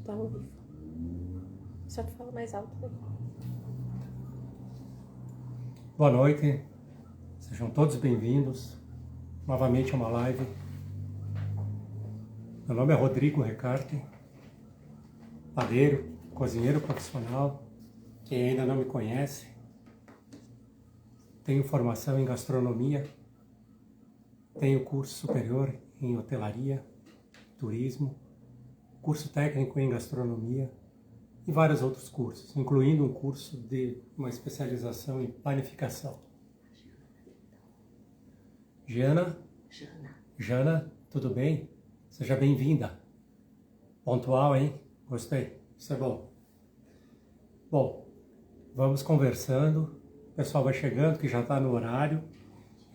tá ao vivo. Só que fala mais alto, né? Boa noite, sejam todos bem-vindos novamente a uma live. Meu nome é Rodrigo Recarte, padeiro, cozinheiro profissional. Quem ainda não me conhece, tenho formação em gastronomia, tenho curso superior em hotelaria, turismo, curso técnico em gastronomia e vários outros cursos, incluindo um curso de uma especialização em panificação. Jana, tudo bem? Seja bem-vinda. Pontual, hein? Gostei, isso é bom. Bom, vamos conversando, o pessoal vai chegando que já está no horário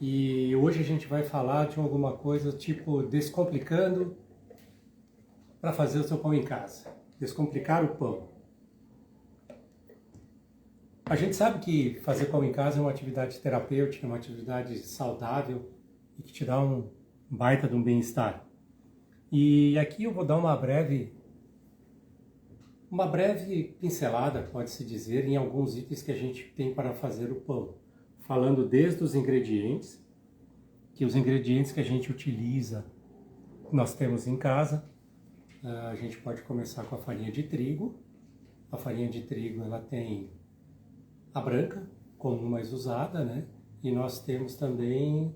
e hoje a gente vai falar de alguma coisa tipo descomplicando para fazer o seu pão em casa, descomplicar o pão. A gente sabe que fazer pão em casa é uma atividade terapêutica, uma atividade saudável e que te dá um baita de um bem-estar. E aqui eu vou dar uma breve pincelada, pode-se dizer, em alguns itens que a gente tem para fazer o pão. Falando desde os ingredientes, que os ingredientes que a gente utiliza, nós temos em casa. A gente pode começar com a farinha de trigo. A farinha de trigo, ela tem a branca, comum mais usada, né? E nós temos também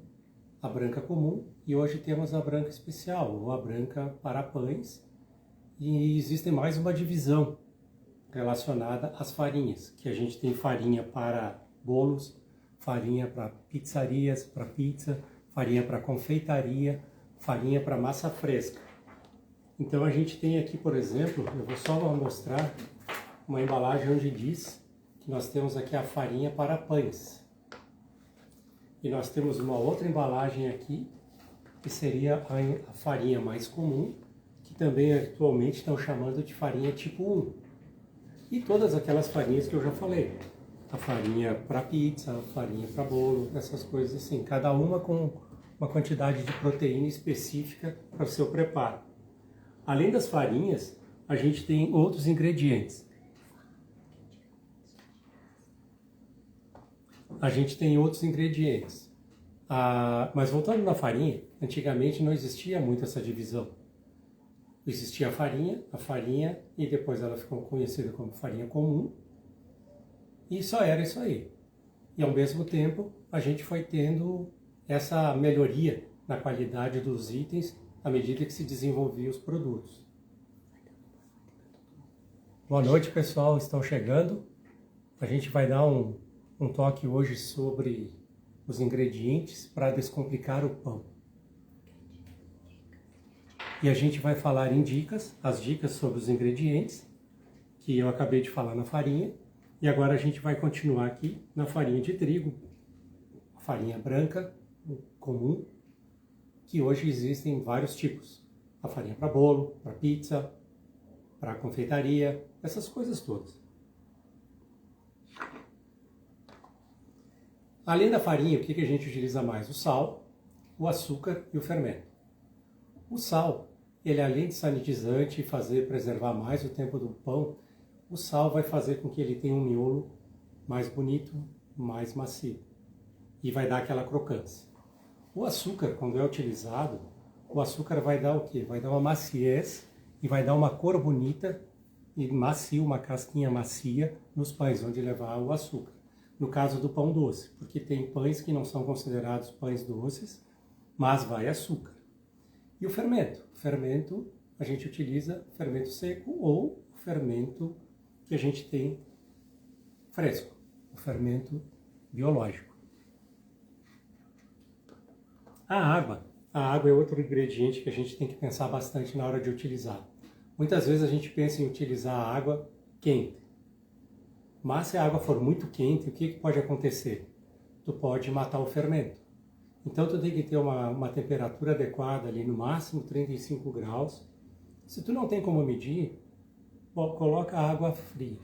a branca comum e hoje temos a branca especial, ou a branca para pães. E existe mais uma divisão relacionada às farinhas, que a gente tem farinha para bolos, farinha para pizzarias, para pizza, farinha para confeitaria, farinha para massa fresca. Então a gente tem aqui, por exemplo, eu vou só mostrar uma embalagem onde diz que nós temos aqui a farinha para pães. E nós temos uma outra embalagem aqui, que seria a farinha mais comum, que também atualmente estão chamando de farinha tipo 1. E todas aquelas farinhas que eu já falei. A farinha para pizza, a farinha para bolo, essas coisas assim. Cada uma com uma quantidade de proteína específica para o seu preparo. Além das farinhas, a gente tem outros ingredientes. Mas voltando na farinha, antigamente não existia muito essa divisão. Existia a farinha e depois ela ficou conhecida como farinha comum. E só era isso aí. E ao mesmo tempo a gente foi tendo essa melhoria na qualidade dos itens à medida que se desenvolviam os produtos. Boa noite, pessoal, estão chegando. A gente vai dar um toque hoje sobre os ingredientes para descomplicar o pão. E a gente vai falar em as dicas sobre os ingredientes, que eu acabei de falar na farinha. E agora a gente vai continuar aqui na farinha de trigo, a farinha branca comum, que hoje existem vários tipos. A farinha para bolo, para pizza, para confeitaria, essas coisas todas. Além da farinha, o que a gente utiliza mais? O sal, o açúcar e o fermento. O sal, ele além de sanitizante e preservar mais o tempo do pão, o sal vai fazer com que ele tenha um miolo mais bonito, mais macio. E vai dar aquela crocância. O açúcar, quando é utilizado, o açúcar vai dar o quê? Vai dar uma maciez e vai dar uma cor bonita e macio, uma casquinha macia nos pães, onde levar o açúcar. No caso do pão doce, porque tem pães que não são considerados pães doces, mas vai açúcar. E o fermento? O fermento, a gente utiliza fermento seco ou fermento que a gente tem fresco, o fermento biológico. A água é outro ingrediente que a gente tem que pensar bastante na hora de utilizar. Muitas vezes a gente pensa em utilizar a água quente. Mas se a água for muito quente, o que pode acontecer? Tu pode matar o fermento. Então tu tem que ter uma temperatura adequada ali, no máximo 35 graus. Se tu não tem como medir, coloca água fria.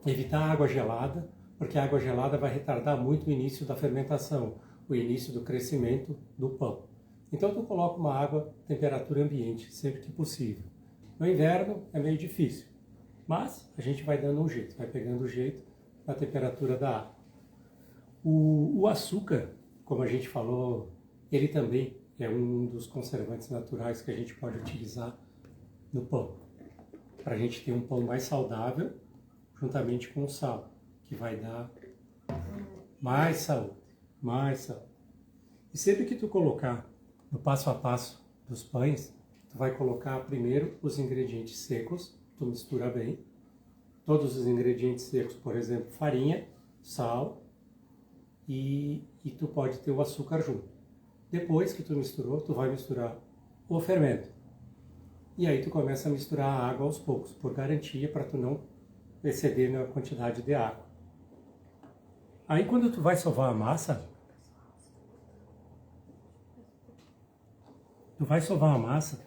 Evitar água gelada, porque a água gelada vai retardar muito o início da fermentação, o início do crescimento do pão. Então tu coloca uma água temperatura ambiente, sempre que possível. No inverno é meio difícil, mas a gente vai dando um jeito, vai pegando o jeito na temperatura da água. O açúcar, como a gente falou, ele também é um dos conservantes naturais que a gente pode utilizar no pão, para a gente ter um pão mais saudável, juntamente com o sal, que vai dar mais saúde, mais saúde. E sempre que tu colocar no passo a passo dos pães, tu vai colocar primeiro os ingredientes secos, tu mistura bem, todos os ingredientes secos, por exemplo, farinha, sal e tu pode ter o açúcar junto. Depois que tu misturou, tu vai misturar o fermento. E aí tu começa a misturar a água aos poucos, por garantia, para tu não exceder na quantidade de água. Aí quando tu vai sovar a massa, tu vai sovar a massa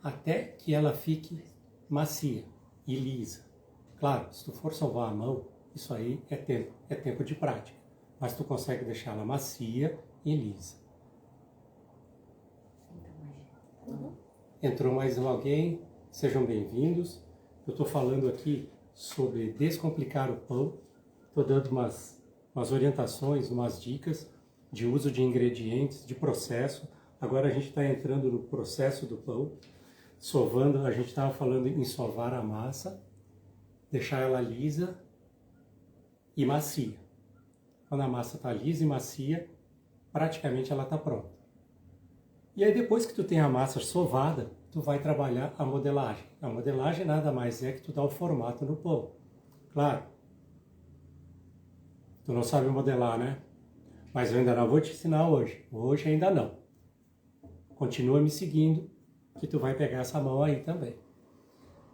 até que ela fique macia e lisa. Claro, se tu for sovar a mão, isso aí é tempo de prática. Mas tu consegue deixar ela macia e lisa. Entrou mais alguém? Sejam bem-vindos. Eu estou falando aqui sobre descomplicar o pão. Estou dando umas orientações, umas dicas de uso de ingredientes, de processo. Agora a gente está entrando no processo do pão. Sovando, a gente estava falando em sovar a massa, deixar ela lisa e macia. Quando a massa está lisa e macia, praticamente ela está pronta. E aí depois que tu tem a massa sovada, tu vai trabalhar a modelagem. A modelagem nada mais é que tu dá o formato no pão. Claro, tu não sabe modelar, né? Mas eu ainda não vou te ensinar hoje. Hoje ainda não. Continua me seguindo, que tu vai pegar essa mão aí também.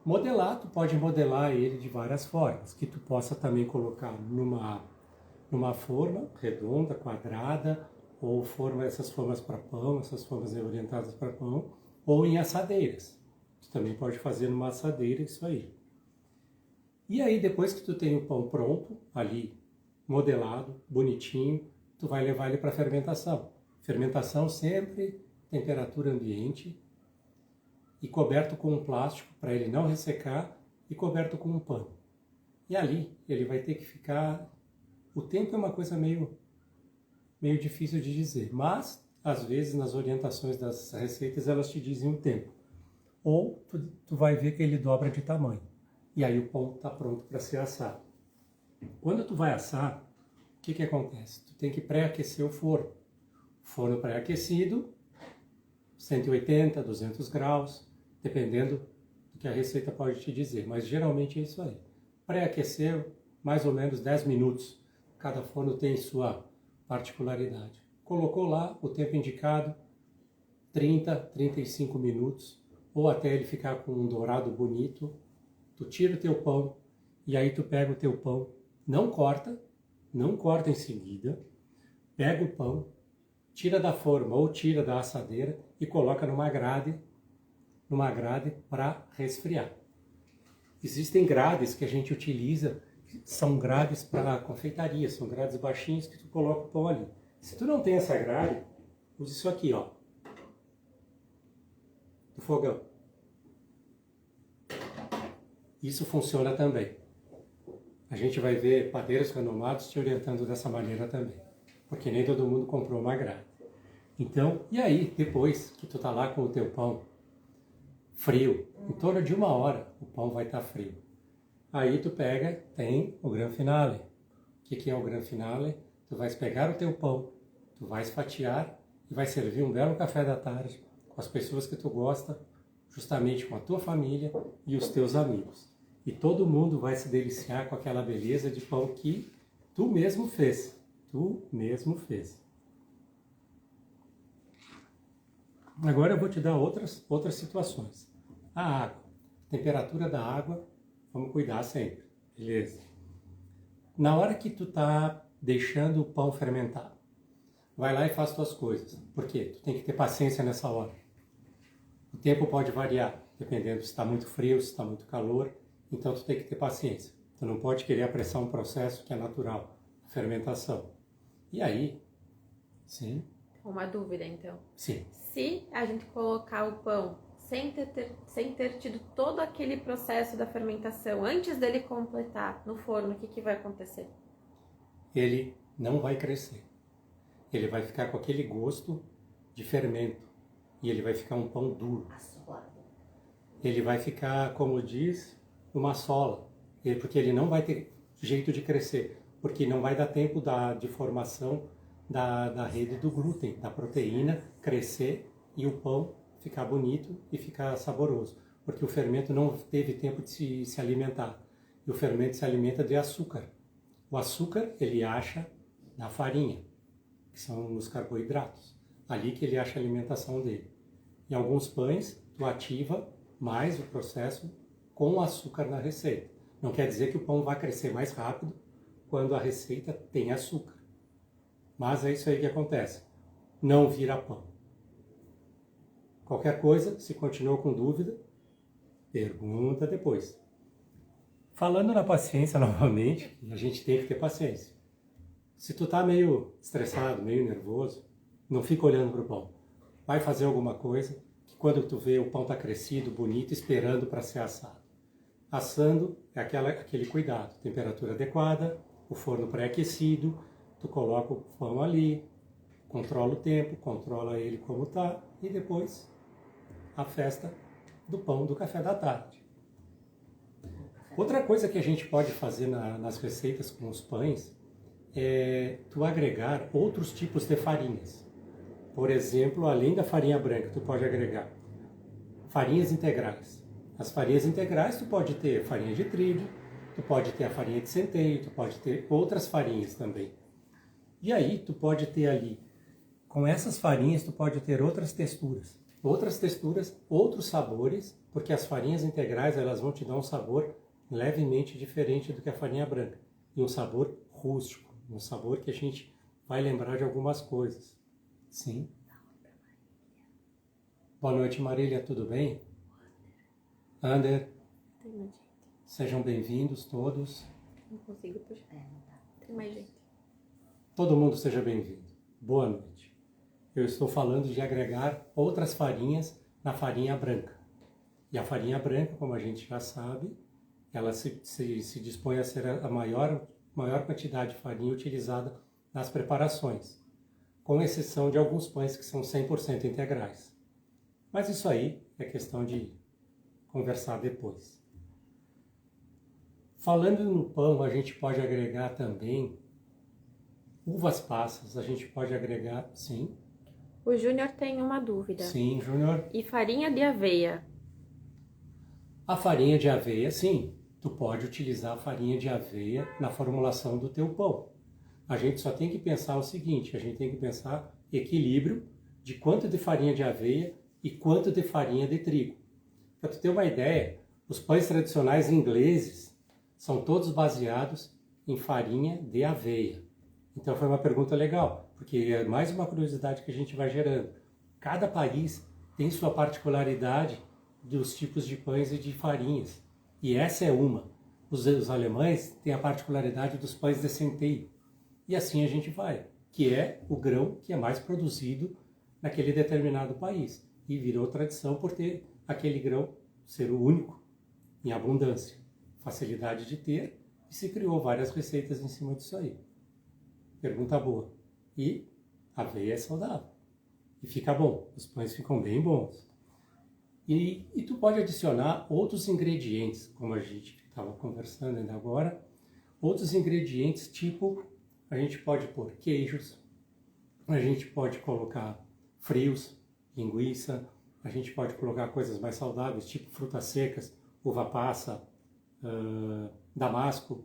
Modelar, tu pode modelar ele de várias formas, que tu possa também colocar numa forma redonda, quadrada, ou essas formas para pão, essas formas orientadas para pão, ou em assadeiras. Tu também pode fazer numa assadeira isso aí. E aí, depois que tu tem o pão pronto, ali, modelado, bonitinho, tu vai levar ele para fermentação. Fermentação sempre temperatura ambiente e coberto com um plástico para ele não ressecar e coberto com um pano. E ali ele vai ter que ficar... O tempo é uma coisa meio difícil de dizer, mas às vezes nas orientações das receitas elas te dizem o tempo. Ou tu vai ver que ele dobra de tamanho. E aí o pão está pronto para ser assado. Quando tu vai assar, o que acontece? Tu tem que pré-aquecer o forno. Forno pré-aquecido, 180, 200 graus, dependendo do que a receita pode te dizer. Mas geralmente é isso aí. Pré-aquecer mais ou menos 10 minutos. Cada forno tem sua particularidade. Colocou lá o tempo indicado, 30, 35 minutos, ou até ele ficar com um dourado bonito. Tu tira o teu pão e aí tu pega o teu pão, não corta em seguida, pega o pão, tira da forma ou tira da assadeira e coloca numa grade para resfriar. Existem grades que a gente utiliza, são grades para confeitaria, são grades baixinhas que tu coloca o pão ali. Se tu não tem essa grade, use isso aqui, ó, do fogão. Isso funciona também. A gente vai ver padeiros renomados te orientando dessa maneira também, porque nem todo mundo comprou uma grade. Então, e aí, depois que tu tá lá com o teu pão frio, em torno de 1 hora o pão vai estar frio. Aí tu pega, tem o gran finale. O que é o gran finale? Tu vais pegar o teu pão, tu vais fatiar e vai servir um belo café da tarde com as pessoas que tu gosta, justamente com a tua família e os teus amigos. E todo mundo vai se deliciar com aquela beleza de pão que tu mesmo fez. Tu mesmo fez. Agora eu vou te dar outras situações. A água. Temperatura da água, vamos cuidar sempre. Beleza? Na hora que tu tá deixando o pão fermentar, vai lá e faz tuas coisas. Por quê? Tu tem que ter paciência nessa hora. O tempo pode variar, dependendo se está muito frio, se está muito calor. Então tu tem que ter paciência. Tu não pode querer apressar um processo que é natural, a fermentação. E aí, sim. Uma dúvida, então. Sim. Se a gente colocar o pão sem ter tido todo aquele processo da fermentação, antes dele completar no forno, o que vai acontecer? Ele não vai crescer. Ele vai ficar com aquele gosto de fermento. E ele vai ficar um pão duro. Ele vai ficar, como diz, uma sola. Porque ele não vai ter jeito de crescer. Porque não vai dar tempo de formação da rede do glúten, da proteína crescer e o pão ficar bonito e ficar saboroso. Porque o fermento não teve tempo de se alimentar. E o fermento se alimenta de açúcar. O açúcar ele acha na farinha, que são nos carboidratos. Ali que ele acha a alimentação dele. Em alguns pães, tu ativa mais o processo com o açúcar na receita. Não quer dizer que o pão vai crescer mais rápido quando a receita tem açúcar. Mas é isso aí que acontece. Não vira pão. Qualquer coisa, se continuou com dúvida, pergunta depois. Falando na paciência novamente, a gente tem que ter paciência. Se tu tá meio estressado, meio nervoso, não fica olhando pro pão. Vai fazer alguma coisa que quando tu vê o pão tá crescido, bonito, esperando para ser assado. Assando é aquele cuidado, temperatura adequada, o forno pré-aquecido, tu coloca o pão ali, controla o tempo, controla ele como tá e depois a festa do pão do café da tarde. Outra coisa que a gente pode fazer nas receitas com os pães é tu agregar outros tipos de farinhas. Por exemplo, além da farinha branca, tu pode agregar farinhas integrais. As farinhas integrais, tu pode ter farinha de trigo, tu pode ter a farinha de centeio, tu pode ter outras farinhas também. E aí, tu pode ter ali, com essas farinhas, tu pode ter outras texturas, outros sabores, porque as farinhas integrais, elas vão te dar um sabor levemente diferente do que a farinha branca. E um sabor rústico, um sabor que a gente vai lembrar de algumas coisas. Sim. Boa noite, Marília, tudo bem? Ander, Tem mais gente. sejam bem-vindos todos. Não consigo puxar. Tem mais gente. Todo mundo seja bem-vindo. Boa noite. Eu estou falando de agregar outras farinhas na farinha branca. E a farinha branca, como a gente já sabe, ela se dispõe a ser a maior quantidade de farinha utilizada nas preparações, com exceção de alguns pães que são 100% integrais. Mas isso aí é questão de conversar depois. Falando no pão, a gente pode agregar também uvas passas, a gente pode agregar, sim. O Júnior tem uma dúvida. Sim, Júnior. E farinha de aveia? A farinha de aveia, sim. Tu pode utilizar a farinha de aveia na formulação do teu pão. A gente só tem que pensar o seguinte, a gente tem que pensar equilíbrio de quanto de farinha de aveia e quanto de farinha de trigo. Para tu ter uma ideia, os pães tradicionais ingleses são todos baseados em farinha de aveia. Então foi uma pergunta legal, porque é mais uma curiosidade que a gente vai gerando. Cada país tem sua particularidade dos tipos de pães e de farinhas. E essa é uma. Os alemães têm a particularidade dos pães de centeio. E assim a gente vai, que é o grão que é mais produzido naquele determinado país. E virou tradição por ter aquele grão ser o único em abundância. Facilidade de ter, e se criou várias receitas em cima disso aí. Pergunta boa. E a aveia é saudável. E fica bom. Os pães ficam bem bons. E tu pode adicionar outros ingredientes, como a gente estava conversando ainda agora. Outros ingredientes tipo, a gente pode pôr queijos, a gente pode colocar frios, linguiça, a gente pode colocar coisas mais saudáveis, tipo frutas secas, uva passa, damasco,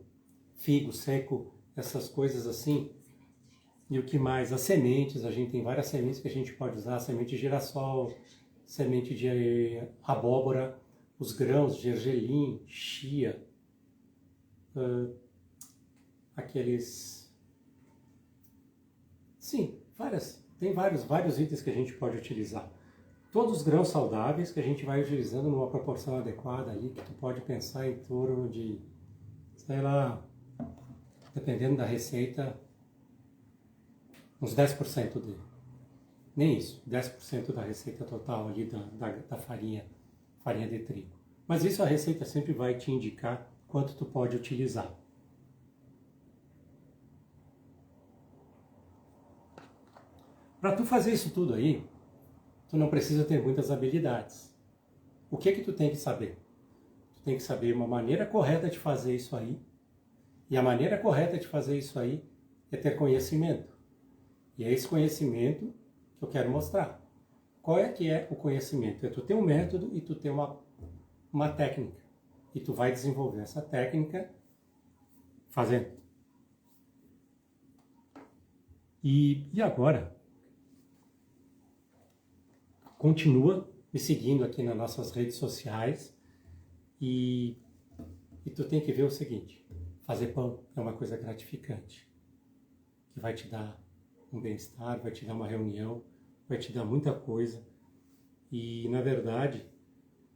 figo seco, essas coisas assim. E o que mais? As sementes, a gente tem várias sementes que a gente pode usar, semente de girassol, semente de abóbora, os grãos, gergelim, chia, aqueles... Sim, tem vários itens que a gente pode utilizar. Todos os grãos saudáveis que a gente vai utilizando numa proporção adequada ali, que tu pode pensar em torno de, sei lá, dependendo da receita, uns 10% dele. Nem isso, 10% da receita total ali da farinha de trigo. Mas isso a receita sempre vai te indicar quanto tu pode utilizar. Para tu fazer isso tudo aí, tu não precisa ter muitas habilidades. O que é que tu tem que saber? Tu tem que saber uma maneira correta de fazer isso aí. E a maneira correta de fazer isso aí é ter conhecimento. E é esse conhecimento que eu quero mostrar. Qual é que é o conhecimento? É tu ter um método e tu ter uma técnica. E tu vai desenvolver essa técnica fazendo. E agora, continua me seguindo aqui nas nossas redes sociais e tu tem que ver o seguinte, fazer pão é uma coisa gratificante, que vai te dar um bem-estar, vai te dar uma reunião, vai te dar muita coisa. E, na verdade,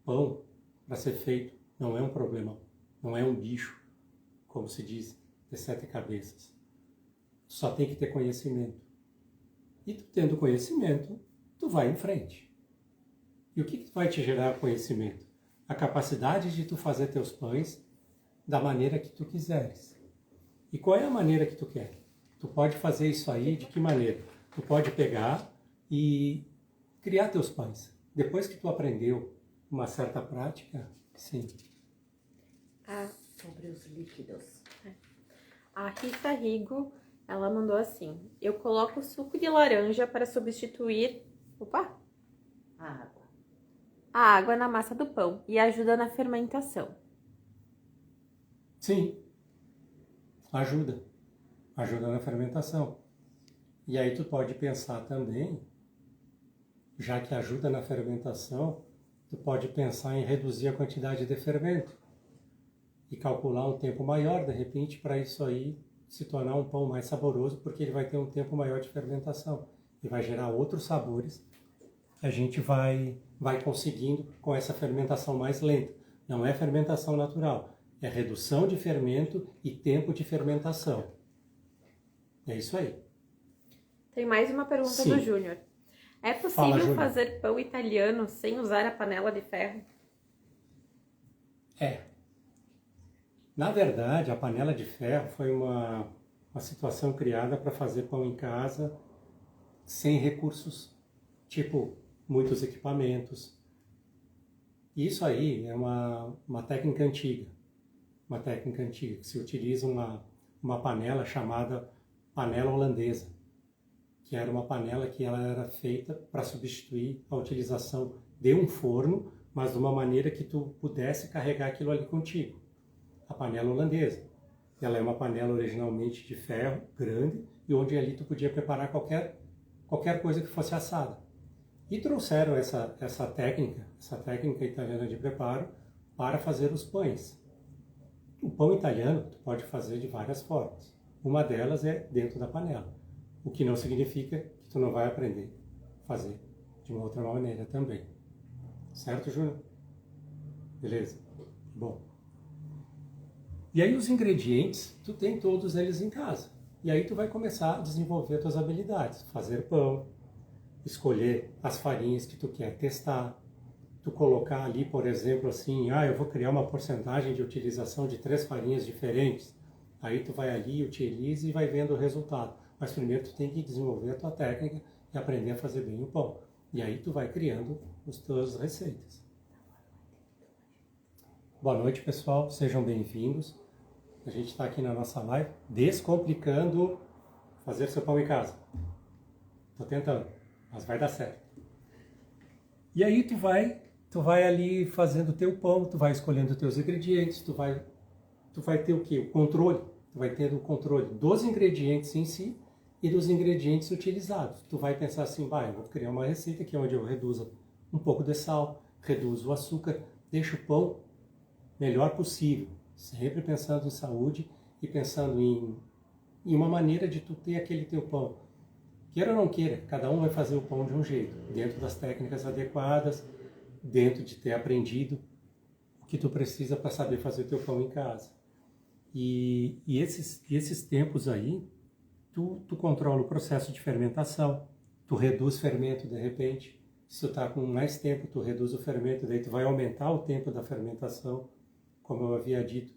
pão, para ser feito, não é um problema, não é um bicho, como se diz, de 7 cabeças. Só tem que ter conhecimento. E tu tendo conhecimento, tu vai em frente. E o que vai te gerar conhecimento? A capacidade de tu fazer teus pães da maneira que tu quiseres. E qual é a maneira que tu quer? Tu pode fazer isso aí de que maneira? Tu pode pegar e criar teus pães. Depois que tu aprendeu uma certa prática, sim. Sobre os líquidos. A Rita Rigo, ela mandou assim: eu coloco suco de laranja para substituir a água na massa do pão e ajuda na fermentação. Sim, ajuda na fermentação. E aí tu pode pensar também, já que ajuda na fermentação, tu pode pensar em reduzir a quantidade de fermento e calcular um tempo maior, de repente, para isso aí se tornar um pão mais saboroso, porque ele vai ter um tempo maior de fermentação e vai gerar outros sabores que a gente vai conseguindo com essa fermentação mais lenta. Não é fermentação natural, é redução de fermento e tempo de fermentação. É isso aí. Tem mais uma pergunta Sim. do Júnior. É possível fazer pão italiano sem usar a panela de ferro? É. Na verdade, a panela de ferro foi uma situação criada para fazer pão em casa sem recursos, tipo muitos equipamentos. Isso aí é uma técnica antiga. Uma técnica antiga, que se utiliza uma panela chamada panela holandesa, que era uma panela que ela era feita para substituir a utilização de um forno, mas de uma maneira que tu pudesse carregar aquilo ali contigo. A panela holandesa. Ela é uma panela originalmente de ferro, grande, e onde ali tu podia preparar qualquer coisa que fosse assada. E trouxeram essa técnica italiana de preparo para fazer os pães. O pão italiano tu pode fazer de várias formas. Uma delas é dentro da panela, o que não significa que tu não vai aprender a fazer de uma outra maneira também. Certo, Júnior? Beleza? Bom. E aí os ingredientes, tu tem todos eles em casa. E aí tu vai começar a desenvolver as tuas habilidades. Fazer pão, escolher as farinhas que tu quer testar, tu colocar ali, por exemplo, assim, eu vou criar uma porcentagem de utilização de 3 farinhas diferentes. Aí tu vai ali, utiliza e vai vendo o resultado. Mas primeiro tu tem que desenvolver a tua técnica e aprender a fazer bem o pão. E aí tu vai criando as tuas receitas. Boa noite, pessoal. Sejam bem-vindos. A gente está aqui na nossa live, descomplicando fazer seu pão em casa. Estou tentando, mas vai dar certo. E aí tu vai ali fazendo o teu pão, tu vai escolhendo os teus ingredientes, tu vai ter o quê? O controle. Tu vai ter o controle dos ingredientes em si e dos ingredientes utilizados. Tu vai pensar assim, eu vou criar uma receita aqui onde eu reduzo um pouco de sal, reduzo o açúcar, deixo o pão melhor possível, sempre pensando em saúde e pensando em uma maneira de tu ter aquele teu pão. Queira ou não queira, cada um vai fazer o pão de um jeito, dentro das técnicas adequadas, dentro de ter aprendido o que tu precisa para saber fazer o teu pão em casa. E esses tempos aí, tu controla o processo de fermentação, tu reduz fermento de repente. Se tu está com mais tempo, tu reduz o fermento, daí tu vai aumentar o tempo da fermentação, como eu havia dito.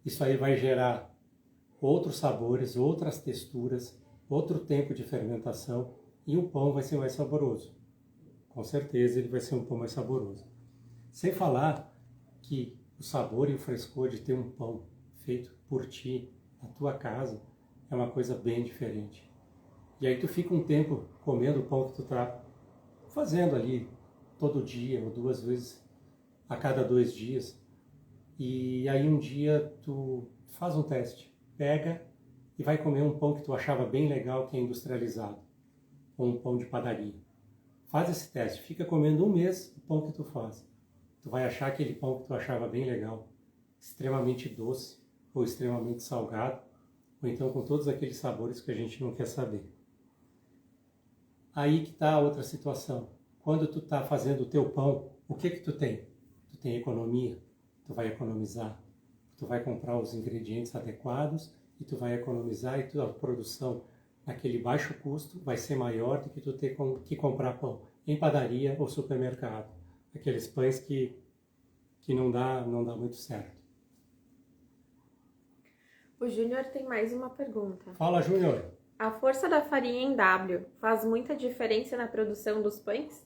Isso aí vai gerar outros sabores, outras texturas, outro tempo de fermentação e o pão vai ser mais saboroso. Com certeza ele vai ser um pão mais saboroso. Sem falar que o sabor e o frescor de ter um pão feito por ti, na tua casa, é uma coisa bem diferente. E aí tu fica um tempo comendo o pão que tu tá fazendo ali todo dia ou 2 vezes a cada 2 dias. E aí um dia tu faz um teste, pega e vai comer um pão que tu achava bem legal, que é industrializado, ou um pão de padaria. Faz esse teste, fica comendo um mês o pão que tu faz. Tu vai achar aquele pão que tu achava bem legal, extremamente doce, ou extremamente salgado, ou então com todos aqueles sabores que a gente não quer saber. Aí que está a outra situação. Quando tu está fazendo o teu pão, o que tu tem? Tu tem economia, tu vai economizar, tu vai comprar os ingredientes adequados e tu vai economizar, e tua produção naquele baixo custo vai ser maior do que tu ter que comprar pão em padaria ou supermercado. Aqueles pães que não dá muito certo. O Júnior tem mais uma pergunta. Fala, Júnior. A força da farinha em W faz muita diferença na produção dos pães?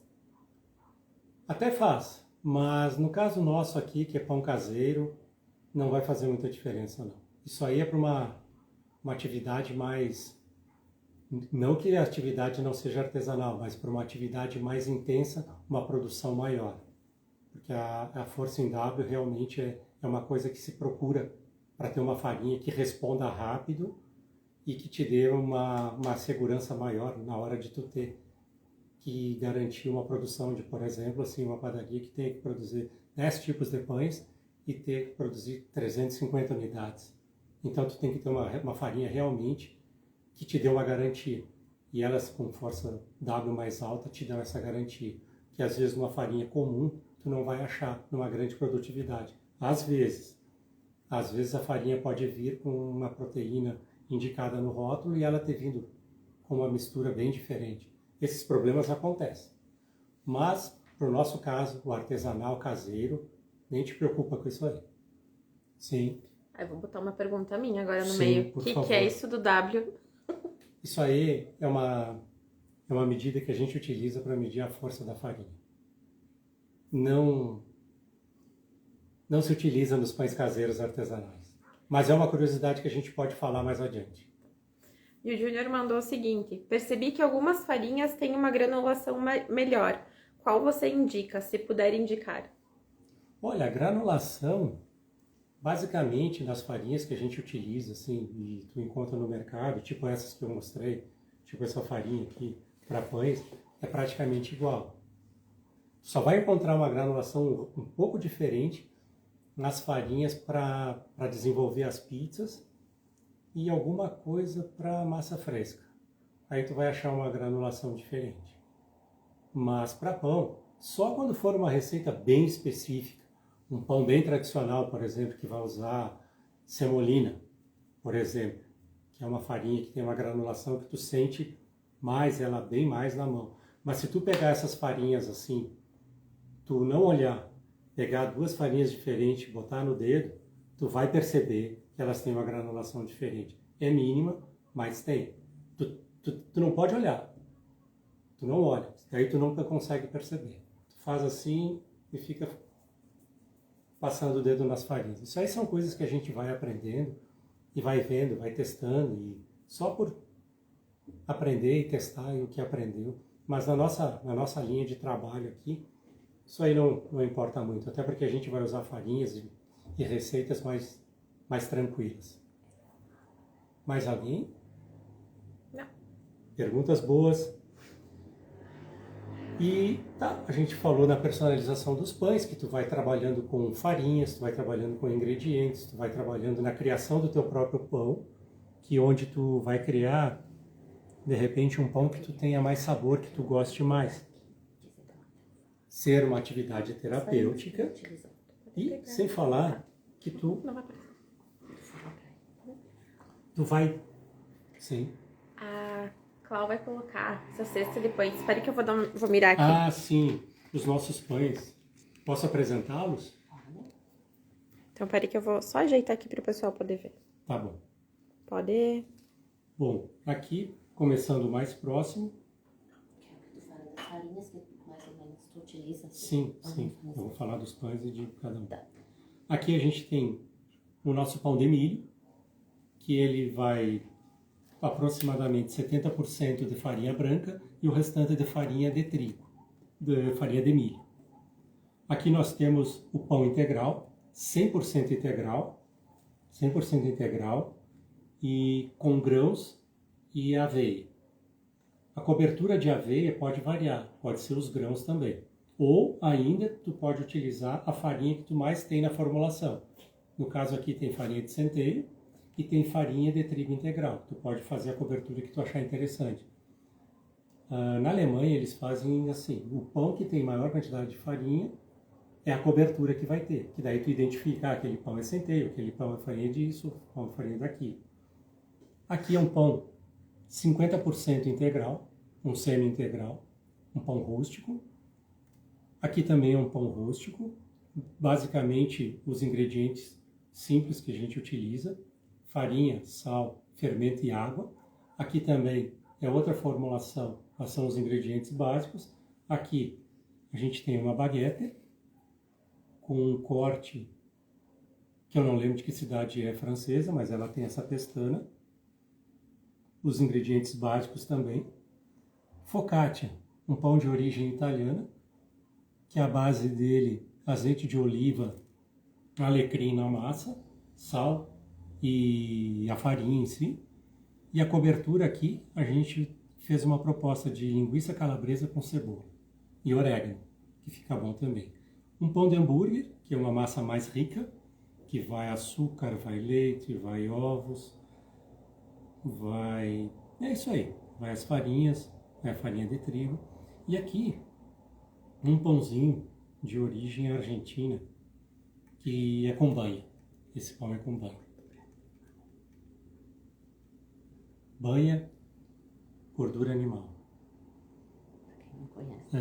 Até faz, mas no caso nosso aqui, que é pão caseiro, não vai fazer muita diferença não. Isso aí é para uma atividade mais, não que a atividade não seja artesanal, mas para uma atividade mais intensa, uma produção maior. Porque a força em W realmente é uma coisa que se procura para ter uma farinha que responda rápido e que te dê uma segurança maior na hora de tu ter que garantir uma produção de, por exemplo, assim, uma padaria que tem que produzir 10 tipos de pães e ter que produzir 350 unidades. Então tu tem que ter uma farinha realmente que te dê uma garantia. E elas com força W mais alta te dão essa garantia. Que às vezes numa farinha comum tu não vai achar numa grande produtividade. Às vezes a farinha pode vir com uma proteína indicada no rótulo e ela ter vindo com uma mistura bem diferente. Esses problemas acontecem. Mas, para o nosso caso, o artesanal caseiro, nem te preocupa com isso aí. Sim. Aí vou botar uma pergunta minha agora no Sim, meio. por O que favor. é isso do W? Isso aí é uma medida que a gente utiliza para medir a força da farinha. Não se utiliza nos pães caseiros artesanais. Mas é uma curiosidade que a gente pode falar mais adiante. E o Júnior mandou o seguinte: percebi que algumas farinhas têm uma granulação melhor. Qual você indica, se puder indicar? Olha, a granulação, basicamente nas farinhas que a gente utiliza, assim, e tu encontra no mercado, tipo essas que eu mostrei, tipo essa farinha aqui para pães, é praticamente igual. Só vai encontrar uma granulação um pouco diferente nas farinhas para desenvolver as pizzas e alguma coisa para massa fresca. Aí tu vai achar uma granulação diferente. Mas para pão, só quando for uma receita bem específica, um pão bem tradicional, por exemplo, que vai usar semolina, por exemplo, que é uma farinha que tem uma granulação que tu sente mais, ela bem mais na mão. Mas se tu pegar essas farinhas assim, tu não olhar, pegar 2 farinhas diferentes, botar no dedo, tu vai perceber que elas têm uma granulação diferente. É mínima, mas tem. Tu não pode olhar. Tu não olha. Daí tu nunca consegue perceber. Tu faz assim e fica passando o dedo nas farinhas. Isso aí são coisas que a gente vai aprendendo e vai vendo, vai testando. E só por aprender e testar o que aprendeu. Mas na nossa linha de trabalho aqui, isso aí não importa muito. Até porque a gente vai usar farinhas e receitas mais tranquilas. Mais alguém? Não. Perguntas boas. E tá, a gente falou na personalização dos pães, que tu vai trabalhando com farinhas, tu vai trabalhando com ingredientes, tu vai trabalhando na criação do teu próprio pão, que onde tu vai criar, de repente, um pão que tu tenha mais sabor, que tu goste mais. Ser uma atividade terapêutica e sem falar que tu vai... Sim. A Clau vai colocar essa cesta depois. Espera que eu vou mirar aqui. Ah, sim. Os nossos pães. Posso apresentá-los? Então, peraí que eu vou só ajeitar aqui para o pessoal poder ver. Tá bom. Pode... Bom, aqui, começando mais próximo. Farinhas que mais ou menos tu utiliza? Sim, sim. Eu vou falar dos pães e de cada um. Aqui a gente tem o nosso pão de milho, que ele vai aproximadamente 70% de farinha branca e o restante de farinha de trigo, de farinha de milho. Aqui nós temos o pão integral, 100% integral, 100% integral e com grãos e aveia. A cobertura de aveia pode variar, pode ser os grãos também. Ou ainda tu pode utilizar a farinha que tu mais tem na formulação. No caso aqui tem farinha de centeio e tem farinha de trigo integral. Tu pode fazer a cobertura que tu achar interessante. Na Alemanha eles fazem assim, o pão que tem maior quantidade de farinha é a cobertura que vai ter. Que daí tu identifica, aquele pão é centeio, aquele pão é farinha disso, pão é farinha daquilo. Aqui é um pão 50% integral, um semi-integral, um pão rústico. Aqui também é um pão rústico, basicamente os ingredientes simples que a gente utiliza, farinha, sal, fermento e água. Aqui também é outra formulação, são os ingredientes básicos. Aqui a gente tem uma baguete com um corte, que eu não lembro de que cidade é francesa, mas ela tem essa pestana. Os ingredientes básicos também. Focaccia, um pão de origem italiana, que a base dele, azeite de oliva, alecrim na massa, sal e a farinha em si. E a cobertura aqui, a gente fez uma proposta de linguiça calabresa com cebola e orégano, que fica bom também. Um pão de hambúrguer, que é uma massa mais rica, que vai açúcar, vai leite, vai ovos, vai... é isso aí, vai as farinhas, a farinha de trigo. E aqui, um pãozinho de origem argentina, que é com banha. Esse pão é com banha. Banha, gordura animal. Quem não conhece.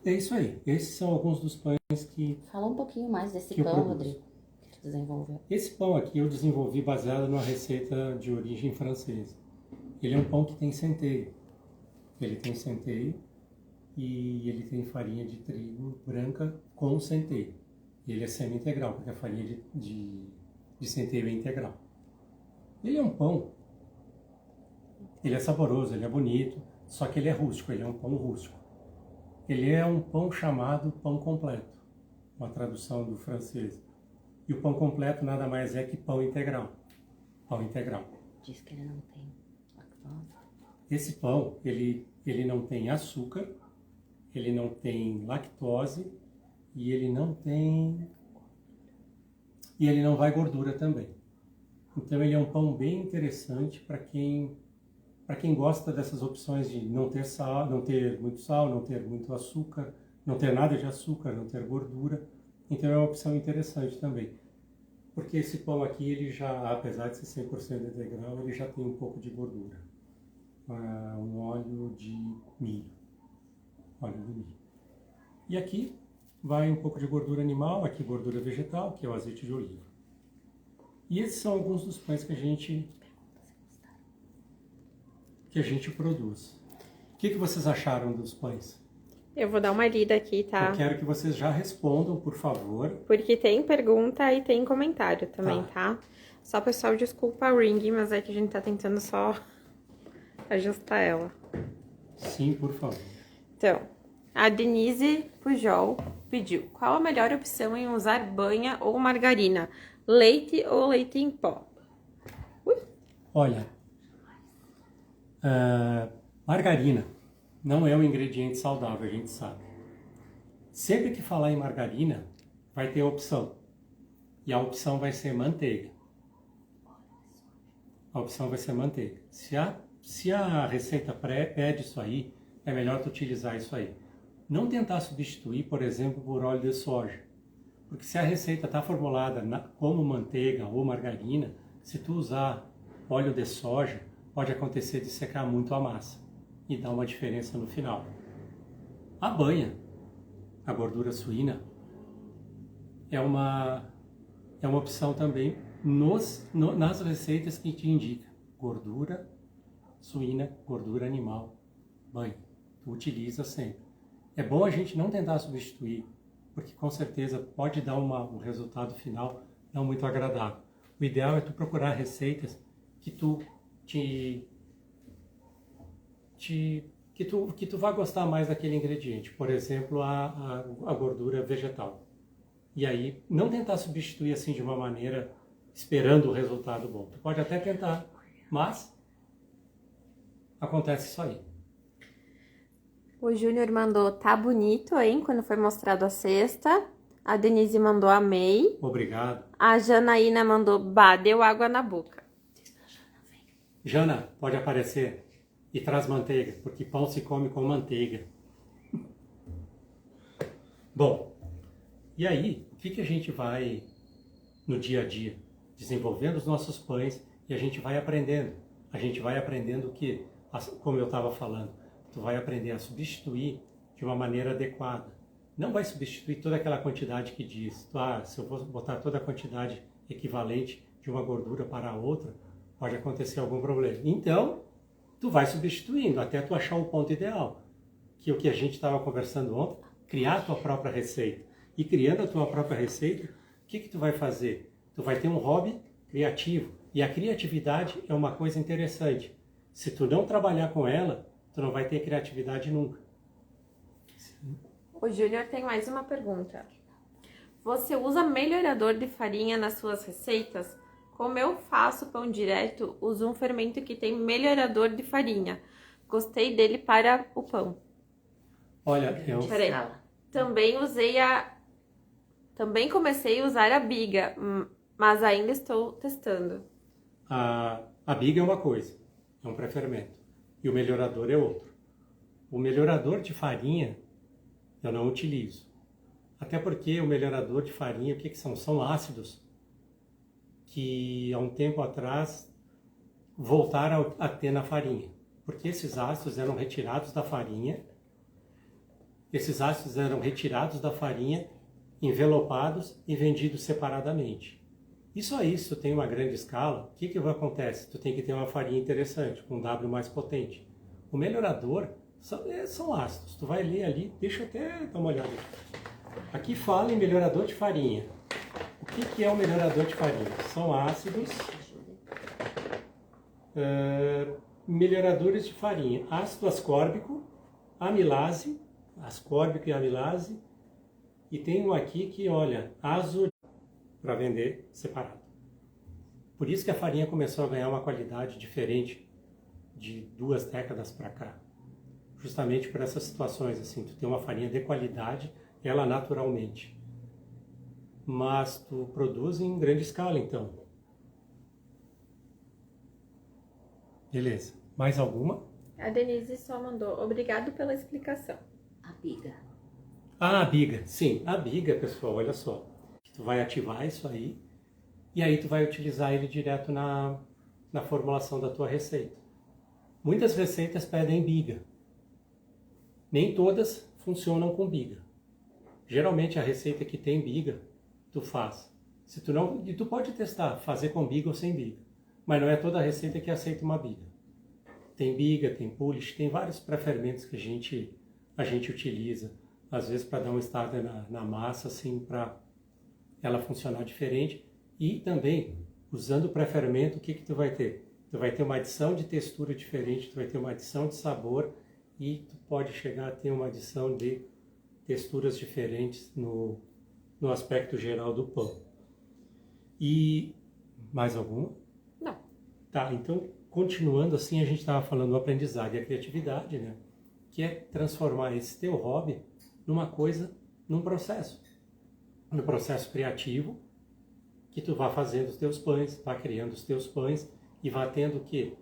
É isso aí. Esses são alguns dos pães que... Fala um pouquinho mais desse que eu pão, produzo. Rodrigo, que tu desenvolveu. Esse pão aqui eu desenvolvi baseado numa receita de origem francesa. Ele é um pão que tem centeio. Ele tem centeio e ele tem farinha de trigo branca com centeio. Ele é semi-integral, porque a farinha de centeio é integral. Ele é um pão, ele é saboroso, ele é bonito, só que ele é rústico, ele é um pão rústico. Ele é um pão chamado pão completo, uma tradução do francês. E o pão completo nada mais é que pão integral. Pão integral. Diz que ele não tem lactose. Esse pão, ele não tem açúcar, ele não tem lactose e ele não tem... e ele não vai gordura também. Então ele é um pão bem interessante para quem gosta dessas opções de não ter sal, não ter muito sal, não ter muito açúcar, não ter nada de açúcar, não ter gordura. Então é uma opção interessante também. Porque esse pão aqui, ele já, apesar de ser 100% integral, ele já tem um pouco de gordura. Um óleo de milho. Óleo de milho. E aqui vai um pouco de gordura animal, aqui gordura vegetal, que é o azeite de oliva. E esses são alguns dos pães que a gente produz. O que vocês acharam dos pães? Eu vou dar uma lida aqui, tá? Eu quero que vocês já respondam, por favor. Porque tem pergunta e tem comentário também, tá? Só, pessoal, desculpa o ring, mas é que a gente tá tentando só ajustar ela. Sim, por favor. Então, a Denise Pujol pediu: qual a melhor opção em usar banha ou margarina? Leite ou leite em pó? Olha, margarina não é um ingrediente saudável, a gente sabe. Sempre que falar em margarina, vai ter opção. E a opção vai ser manteiga. A opção vai ser manteiga. Se a receita pede isso aí, é melhor tu utilizar isso aí. Não tentar substituir, por exemplo, por óleo de soja. Porque se a receita está formulada como manteiga ou margarina, se tu usar óleo de soja, pode acontecer de secar muito a massa. e dá uma diferença no final. A banha, a gordura suína, é uma opção também nas receitas que te indica gordura suína, gordura animal, banha. Tu utiliza sempre. É bom a gente não tentar substituir, porque com certeza pode dar um resultado final não muito agradável. O ideal é tu procurar receitas que tu que tu vai gostar mais daquele ingrediente. Por exemplo, a gordura vegetal. E aí, não tentar substituir assim de uma maneira esperando o resultado bom. Tu pode até tentar, mas acontece isso aí. O Júnior mandou, tá bonito, hein, quando foi mostrado a cesta. A Denise mandou, amei. Obrigado. A Janaína mandou, bah, deu água na boca. Jana, pode aparecer e traz manteiga, porque pão se come com manteiga. Bom, e aí, o que a gente vai, no dia a dia, desenvolvendo os nossos pães e a gente vai aprendendo. A gente vai aprendendo que, como eu estava falando, tu vai aprender a substituir de uma maneira adequada. Não vai substituir toda aquela quantidade que diz, se eu vou botar toda a quantidade equivalente de uma gordura para a outra, pode acontecer algum problema. Então, tu vai substituindo até tu achar o ponto ideal, que é o que a gente estava conversando ontem, criar a tua própria receita. E criando a tua própria receita, o que tu vai fazer? Tu vai ter um hobby criativo. E a criatividade é uma coisa interessante. Se tu não trabalhar com ela, tu não vai ter criatividade nunca. O Júnior tem mais uma pergunta. Você usa melhorador de farinha nas suas receitas? Como eu faço pão direto, uso um fermento que tem melhorador de farinha. Gostei dele para o pão. Olha, eu... Peraí. Também comecei a usar a biga, mas ainda estou testando. A biga é uma coisa, é um pré-fermento. E o melhorador é outro. O melhorador de farinha eu não utilizo. Até porque o melhorador de farinha, o que são? São ácidos que há um tempo atrás voltaram a ter na farinha. Porque esses ácidos eram retirados da farinha, envelopados e vendidos separadamente. Isso aí, se tu tem uma grande escala, o que acontece? Tu tem que ter uma farinha interessante, com um W mais potente. O melhorador são ácidos. Tu vai ler ali, deixa eu até dar uma olhada. Aqui fala em melhorador de farinha. O que é o melhorador de farinha? São ácidos, melhoradores de farinha. Ácido ascórbico, amilase, ascórbico e amilase. E tem um aqui que, olha, azo para vender separado. Por isso que a farinha começou a ganhar uma qualidade diferente de 2 décadas para cá. Justamente por essas situações, assim, tu tem uma farinha de qualidade, ela naturalmente. Mas tu produz em grande escala, então. Beleza. Mais alguma? A Denise só mandou, obrigado pela explicação. A biga. A biga. Sim, a biga, pessoal, olha só. Tu vai ativar isso aí e aí tu vai utilizar ele direto na formulação da tua receita. Muitas receitas pedem biga. Nem todas funcionam com biga. Geralmente a receita que tem biga, tu faz. Se tu não, e tu pode testar, fazer com biga ou sem biga. Mas não é toda receita que aceita uma biga. Tem biga, tem polish, tem vários pré-fermentos que a gente utiliza. Às vezes para dar um starter na massa, assim, para ela funcionar diferente. E também, usando o pré-fermento, o que tu vai ter? Tu vai ter uma adição de textura diferente, tu vai ter uma adição de sabor e tu pode chegar a ter uma adição de texturas diferentes no aspecto geral do pão. E mais alguma? Não. Tá, então, continuando assim, a gente estava falando do aprendizado e a criatividade, né? Que é transformar esse teu hobby numa coisa, num processo criativo, que tu vá fazendo os teus pães, vá criando os teus pães e vá tendo o quê?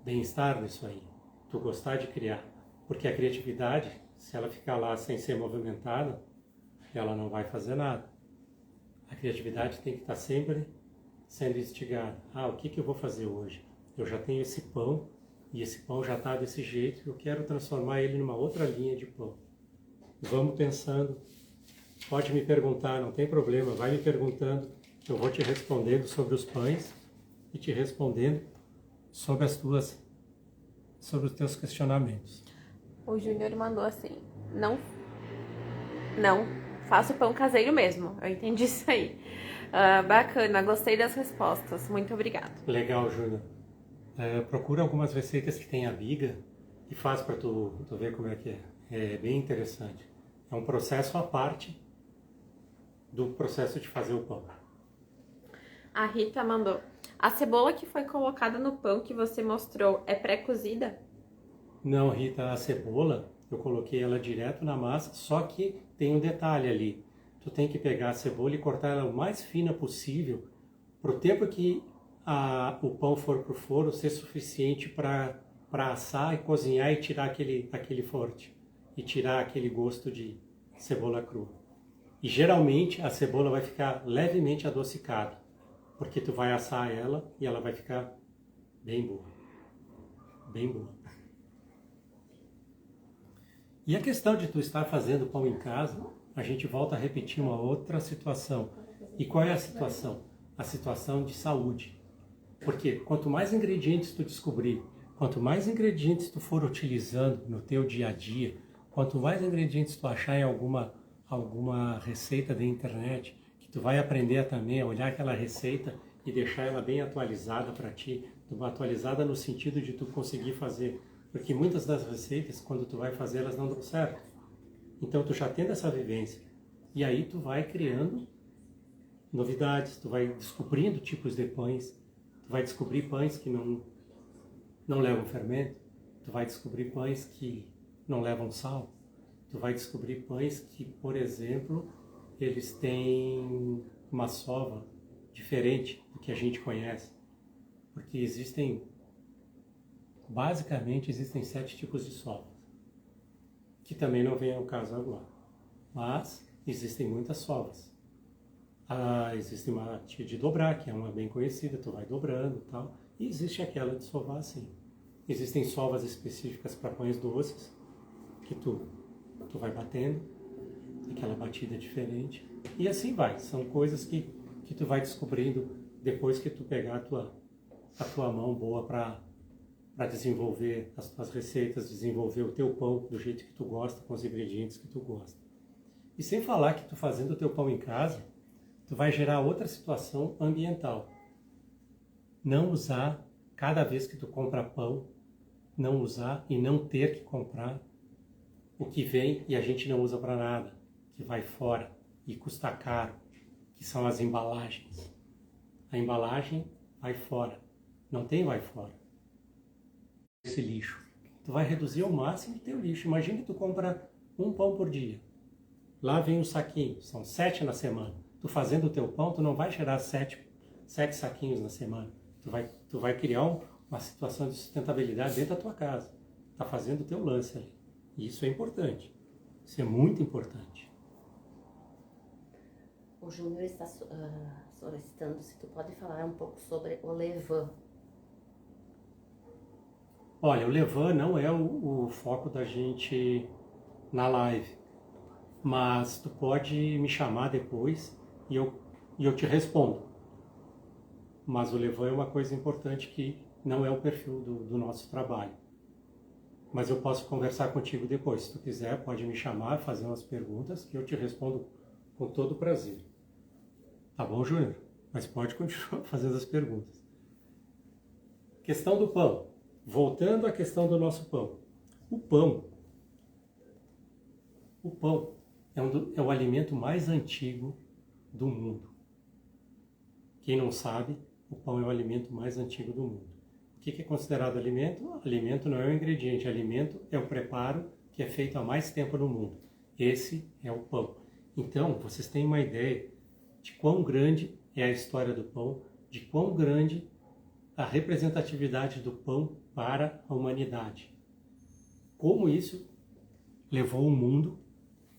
Bem-estar nisso aí, tu gostar de criar, porque a criatividade, se ela ficar lá sem ser movimentada, ela não vai fazer nada. A criatividade tem que estar sempre sendo instigada. O que eu vou fazer hoje? Eu já tenho esse pão, E esse pão já está desse jeito, eu quero transformar ele numa outra linha de pão. Vamos pensando, pode me perguntar, não tem problema, vai me perguntando, eu vou te respondendo sobre os pães e te respondendo sobre sobre os teus questionamentos. O Júnior mandou assim, não, faço pão caseiro mesmo, eu entendi isso aí. Bacana, gostei das respostas, muito obrigada. Legal, Júnior. Procura algumas receitas que tem a biga e faz para tu ver como é que é. É bem interessante. É um processo à parte do processo de fazer o pão. A Rita mandou, a cebola que foi colocada no pão que você mostrou é pré-cozida? Não, Rita, a cebola, eu coloquei ela direto na massa, só que tem um detalhe ali. Tu tem que pegar a cebola e cortar ela o mais fina possível, pro tempo que o pão for pro forno ser suficiente para assar e cozinhar e tirar aquele forte. E tirar aquele gosto de cebola crua. E geralmente a cebola vai ficar levemente adocicada, porque tu vai assar ela e ela vai ficar bem boa. Bem boa. E a questão de tu estar fazendo pão em casa, a gente volta a repetir uma outra situação. E qual é a situação? A situação de saúde. Porque quanto mais ingredientes tu descobrir, quanto mais ingredientes tu for utilizando no teu dia a dia, quanto mais ingredientes tu achar em alguma receita da internet, que tu vai aprender também a olhar aquela receita e deixar ela bem atualizada para ti, atualizada no sentido de tu conseguir fazer. Porque muitas das receitas, quando tu vai fazer, elas não dão certo. Então tu já tendo essa vivência. E aí tu vai criando novidades, tu vai descobrindo tipos de pães, tu vai descobrir pães que não levam fermento, tu vai descobrir pães que não levam sal, tu vai descobrir pães que, por exemplo, eles têm uma sova diferente do que a gente conhece. Porque basicamente existem 7 tipos de sovas, que também não vem ao caso agora. Mas existem muitas sovas. Existe uma de dobrar, que é uma bem conhecida, tu vai dobrando e tal. E existe aquela de sovar assim. Existem sovas específicas para pães doces, que tu vai batendo, aquela batida diferente. E assim vai. São coisas que tu vai descobrindo depois que tu pegar a tua mão boa para desenvolver as tuas receitas, desenvolver o teu pão do jeito que tu gosta, com os ingredientes que tu gosta. E sem falar que tu fazendo o teu pão em casa, tu vai gerar outra situação ambiental. Não usar, cada vez que tu compra pão, não usar e não ter que comprar o que vem e a gente não usa para nada, que vai fora e custa caro, que são as embalagens. A embalagem vai fora, não tem vai fora. Esse lixo. Tu vai reduzir ao máximo o teu lixo. Imagina que tu compra um pão por dia. Lá vem um saquinho, são 7 na semana. Tu fazendo o teu pão, tu não vai gerar 7 saquinhos na semana. Tu vai criar uma situação de sustentabilidade dentro da tua casa. Tá fazendo o teu lance ali. E isso é importante. Isso é muito importante. O Júnior está solicitando se tu pode falar um pouco sobre o levain. Olha, o levain não é o foco da gente na live. Mas tu pode me chamar depois e eu te respondo. Mas o levain é uma coisa importante que não é o perfil do nosso trabalho. Mas eu posso conversar contigo depois. Se tu quiser, pode me chamar, fazer umas perguntas que eu te respondo com todo prazer. Tá bom, Júnior? Mas pode continuar fazendo as perguntas. Questão do pão. Voltando à questão do nosso pão. O pão é o alimento mais antigo do mundo. Quem não sabe, o pão é o alimento mais antigo do mundo. O que é considerado alimento? Alimento não é um ingrediente, alimento é o preparo que é feito há mais tempo no mundo. Esse é o pão. Então, vocês têm uma ideia de quão grande é a história do pão, de quão grande a representatividade do pão para a humanidade. Como isso levou o mundo,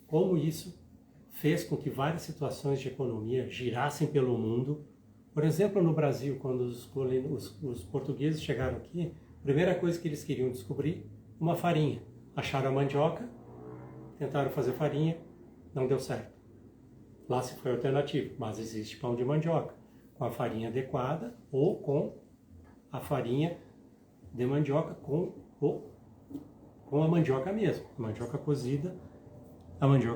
como isso fez com que várias situações de economia girassem pelo mundo. Por exemplo, no Brasil, quando os portugueses chegaram aqui, Primeira coisa que eles queriam descobrir, uma farinha. Acharam a mandioca, tentaram fazer farinha, não deu certo. Lá se foi alternativo, mas existe pão de mandioca, com a farinha adequada ou com a farinha de mandioca com a mandioca mesmo, a mandioca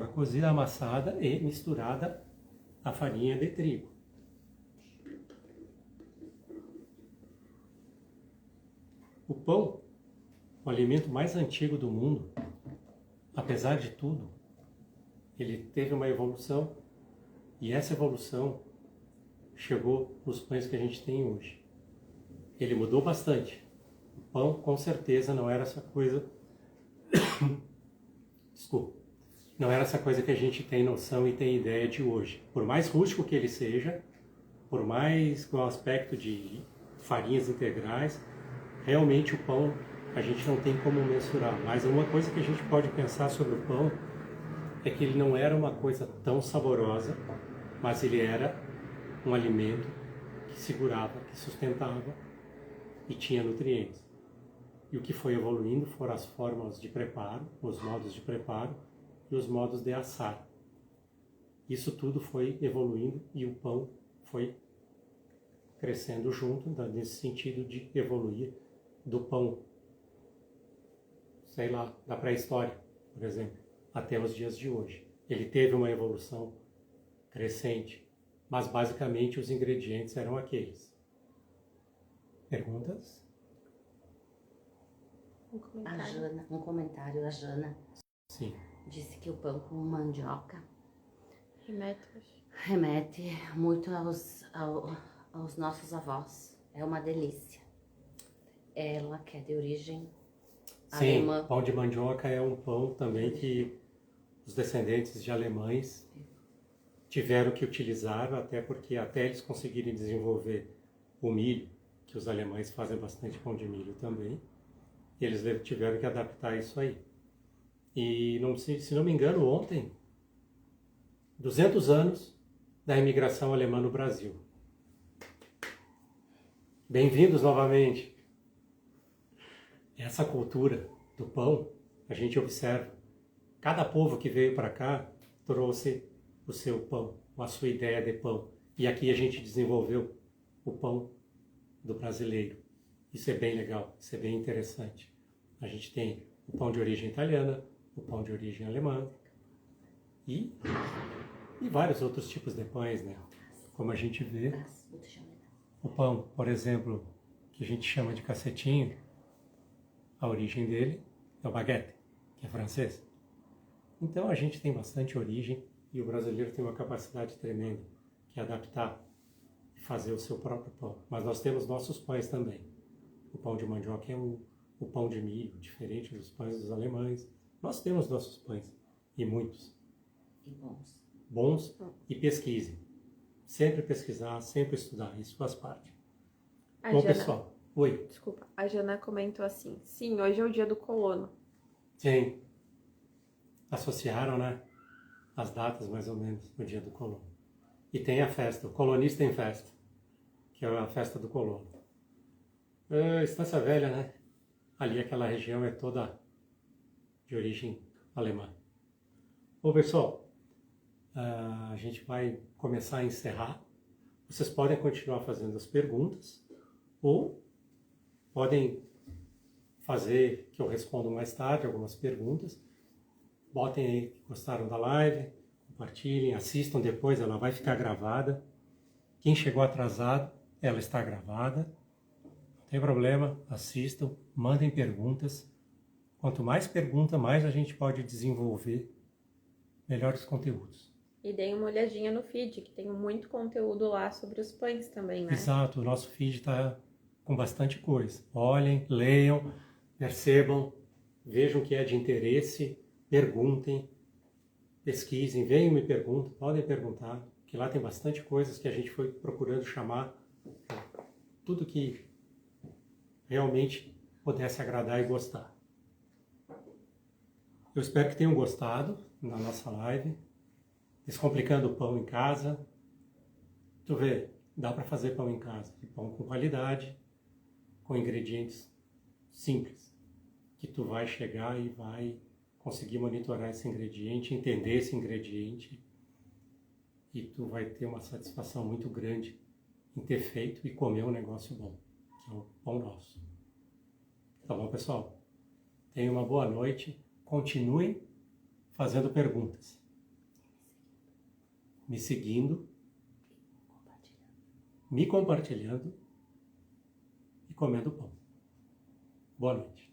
cozida amassada e misturada à farinha de trigo. O pão, o alimento mais antigo do mundo, apesar de tudo, ele teve uma evolução e essa evolução chegou nos pães que a gente tem hoje. Ele mudou bastante. O pão, com certeza, não era essa coisa... Desculpa. Não era essa coisa que a gente tem noção e tem ideia de hoje. Por mais rústico que ele seja, por mais com o aspecto de farinhas integrais, realmente o pão a gente não tem como mensurar. Mas uma coisa que a gente pode pensar sobre o pão é que ele não era uma coisa tão saborosa, mas ele era um alimento que segurava, que sustentava e tinha nutrientes. E o que foi evoluindo foram as formas de preparo, os modos de preparo e os modos de assar. Isso tudo foi evoluindo e o pão foi crescendo junto, nesse sentido de evoluir do pão, sei lá, da pré-história, por exemplo, até os dias de hoje. Ele teve uma evolução crescente, mas basicamente os ingredientes eram aqueles. Perguntas? Um comentário, a Jana Sim. disse que o pão com mandioca remete muito aos nossos avós. É uma delícia. Ela, que é de origem alemã. Sim, pão de mandioca é um pão também que os descendentes de alemães tiveram que utilizar, até porque até eles conseguirem desenvolver o milho, que os alemães fazem bastante pão de milho também, eles tiveram que adaptar isso aí. E, se não me engano, ontem, 200 anos da imigração alemã no Brasil. Bem-vindos novamente. Essa cultura do pão, a gente observa. Cada povo que veio para cá trouxe o seu pão, a sua ideia de pão. E aqui a gente desenvolveu o pão do brasileiro. Isso é bem legal, isso é bem interessante. A gente tem o pão de origem italiana, o pão de origem alemã e vários outros tipos de pães, né? Como a gente vê, o pão, por exemplo, que a gente chama de cacetinho, a origem dele é o baguete, que é francês. Então a gente tem bastante origem e o brasileiro tem uma capacidade tremenda que é adaptar e fazer o seu próprio pão. Mas nós temos nossos pães também. O pão de mandioca é o pão de milho, diferente dos pães dos alemães. Nós temos nossos pães, e muitos. E bons. Bons, e pesquisem. Sempre pesquisar, sempre estudar, isso faz parte. Bom, pessoal, oi. Desculpa, a Jana comentou assim, sim, hoje é o dia do colono. Sim, associaram, né, as datas mais ou menos, no dia do colono. E tem a festa, o colonista em festa, que é a festa do colono. Estância Velha, né? Ali aquela região é toda de origem alemã. Bom, pessoal, a gente vai começar a encerrar. Vocês podem continuar fazendo as perguntas ou podem fazer que eu respondo mais tarde algumas perguntas. Botem aí que gostaram da live, compartilhem, assistam depois, ela vai ficar gravada. Quem chegou atrasado, ela está gravada. Não tem problema, assistam, mandem perguntas. Quanto mais pergunta, mais a gente pode desenvolver melhores conteúdos. E deem uma olhadinha no feed, que tem muito conteúdo lá sobre os pães também, né? Exato, o nosso feed está com bastante coisa. Olhem, leiam, percebam, vejam o que é de interesse, perguntem, pesquisem, venham e me perguntem, podem perguntar, que lá tem bastante coisas que a gente foi procurando chamar, tudo que realmente pudesse agradar e gostar. Eu espero que tenham gostado da nossa live, descomplicando o pão em casa. Tu vê, dá para fazer pão em casa, e pão com qualidade, com ingredientes simples, que tu vai chegar e vai conseguir monitorar esse ingrediente, entender esse ingrediente, e tu vai ter uma satisfação muito grande em ter feito e comer um negócio bom, que é o pão nosso. Tá bom, pessoal? Tenham uma boa noite. Continuem fazendo perguntas, me seguindo, me compartilhando e comendo pão. Boa noite.